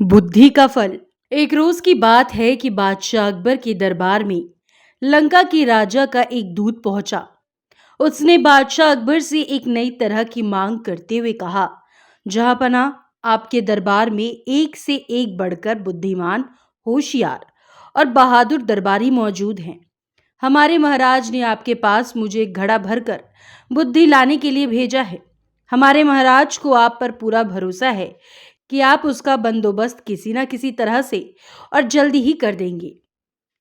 बुद्धि का फल। एक रोज की बात है कि बादशाह अकबर के दरबार में लंका के राजा का एक दूत पहुंचा। उसने बादशाह अकबर से एक नई तरह की मांग करते हुए कहा, जहांपना, आपके दरबार में एक से एक बढ़कर बुद्धिमान, होशियार और बहादुर दरबारी मौजूद हैं। हमारे महाराज ने आपके पास मुझे एक घड़ा भरकर बुद्धि लाने के लिए भेजा है। हमारे महाराज को आप पर पूरा भरोसा है कि आप उसका बंदोबस्त किसी न किसी तरह से और जल्दी ही कर देंगे।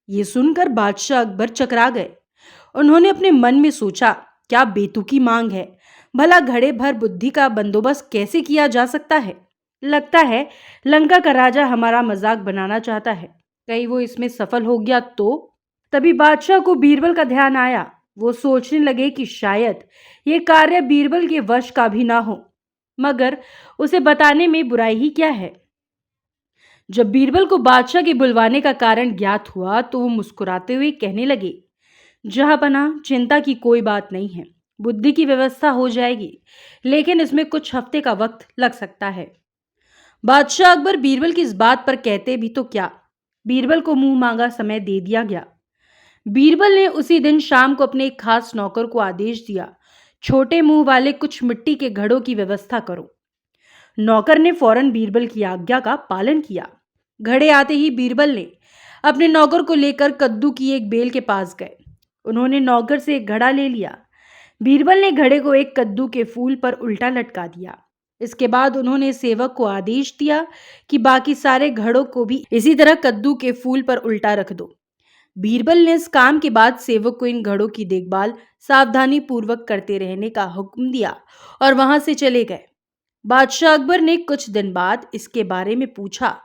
ये सुनकर बादशाह अकबर चकरा गए। उन्होंने अपने मन में सोचा, क्या बेतुकी मांग है। भला घड़े भर बुद्धि का बंदोबस्त कैसे किया जा सकता है। लगता है लंका का राजा हमारा मजाक बनाना चाहता है। कहीं वो इसमें सफल हो गया तो। तभी बादशाह को बीरबल का ध्यान आया। वो सोचने लगे कि शायद ये कार्य बीरबल के वश का भी ना हो, मगर उसे बताने में बुराई ही क्या है। जब बीरबल को बादशाह के बुलवाने का कारण ज्ञात हुआ तो वो मुस्कुराते हुए कहने लगे, जहांपना, चिंता की कोई बात नहीं है। बुद्धि की व्यवस्था हो जाएगी, लेकिन इसमें कुछ हफ्ते का वक्त लग सकता है। बादशाह अकबर बीरबल की इस बात पर कहते भी तो क्या, बीरबल को मुंह मांगा समय दे दिया गया। बीरबल ने उसी दिन शाम को अपने एक खास नौकर को आदेश दिया, छोटे मुंह वाले कुछ मिट्टी के घड़ों की व्यवस्था करो। नौकर ने फौरन बीरबल की आज्ञा का पालन किया। घड़े आते ही बीरबल ने अपने नौकर को लेकर कद्दू की एक बेल के पास गए। उन्होंने नौकर से एक घड़ा ले लिया। बीरबल ने घड़े को एक कद्दू के फूल पर उल्टा लटका दिया। इसके बाद उन्होंने सेवक को आदेश दिया कि बाकी सारे घड़ों को भी इसी तरह कद्दू के फूल पर उल्टा रख दो। बीरबल ने इस काम के बाद सेवक को इन घड़ों की देखभाल सावधानी पूर्वक करते रहने का हुक्म दिया और वहां से चले गए। बादशाह अकबर ने कुछ दिन बाद इसके बारे में पूछा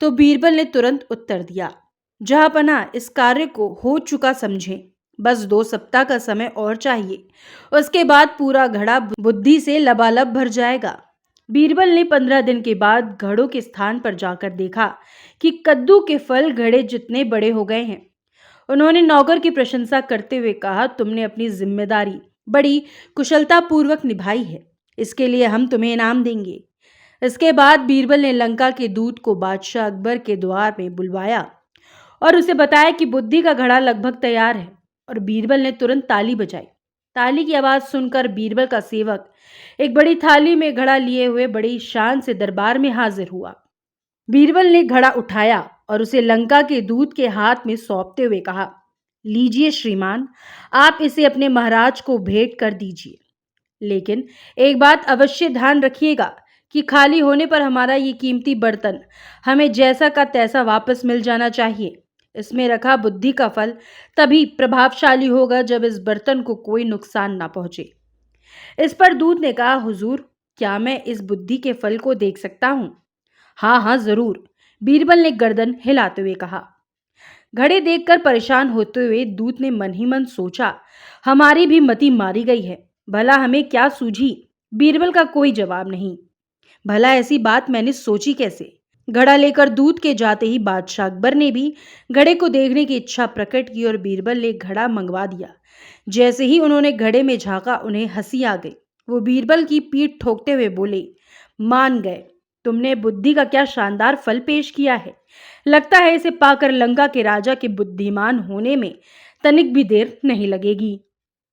तो बीरबल ने तुरंत उत्तर दिया, जहांपना, इस कार्य को हो चुका समझें। बस 2 सप्ताह का समय और चाहिए। उसके बाद पूरा घड़ा बुद्धि से लबालब भर जाएगा। बीरबल ने 15 दिन के बाद घड़ों के स्थान पर जाकर देखा कि कद्दू के फल घड़े जितने बड़े हो गए हैं। उन्होंने नौकर की प्रशंसा करते हुए कहा, तुमने अपनी जिम्मेदारी बड़ी कुशलता पूर्वक निभाई है। इसके लिए हम तुम्हें इनाम देंगे। इसके बाद बीरबल ने लंका के दूत को बादशाह अकबर के द्वार में बुलवाया और उसे बताया कि बुद्धि का घड़ा लगभग तैयार है। और बीरबल ने तुरंत ताली बजाई। ताली की आवाज सुनकर बीरबल का सेवक एक बड़ी थाली में घड़ा लिए हुए बड़ी शान से दरबार में हाजिर हुआ। बीरबल ने घड़ा उठाया और उसे लंका के दूत के हाथ में सौंपते हुए कहा, लीजिए श्रीमान, आप इसे अपने महाराज को भेंट कर दीजिए। लेकिन एक बात अवश्य ध्यान रखिएगा कि खाली होने पर हमारा ये कीमती बर्तन हमें जैसा का तैसा वापस मिल जाना चाहिए। इसमें रखा बुद्धि का फल तभी प्रभावशाली होगा जब इस बर्तन को कोई नुकसान ना पहुंचे। इस पर दूत ने कहा, हुजूर, क्या मैं इस बुद्धि के फल को देख सकता हूँ? हाँ हाँ, जरूर, बीरबल ने गर्दन हिलाते हुए कहा। घड़े देखकर परेशान होते हुए दूत ने मन ही मन सोचा, हमारी भी मति मारी गई है। भला हमें क्या सूझी? बीरबल का कोई जवाब नहीं। भला ऐसी बात मैंने सोची कैसे? घड़ा लेकर दूत के जाते ही बादशाह अकबर ने भी घड़े को देखने की इच्छा प्रकट की और बीरबल ने घड़ा मंगवा दिया। जैसे ही उन्होंने घड़े में झांका, उन्हें हंसी आ गई। वो बीरबल की पीठ ठोकते हुए बोले, मान गए। तुमने बुद्धि का क्या शानदार फल पेश किया है। लगता है इसे पाकर लंका के राजा के बुद्धिमान होने में तनिक भी देर नहीं लगेगी।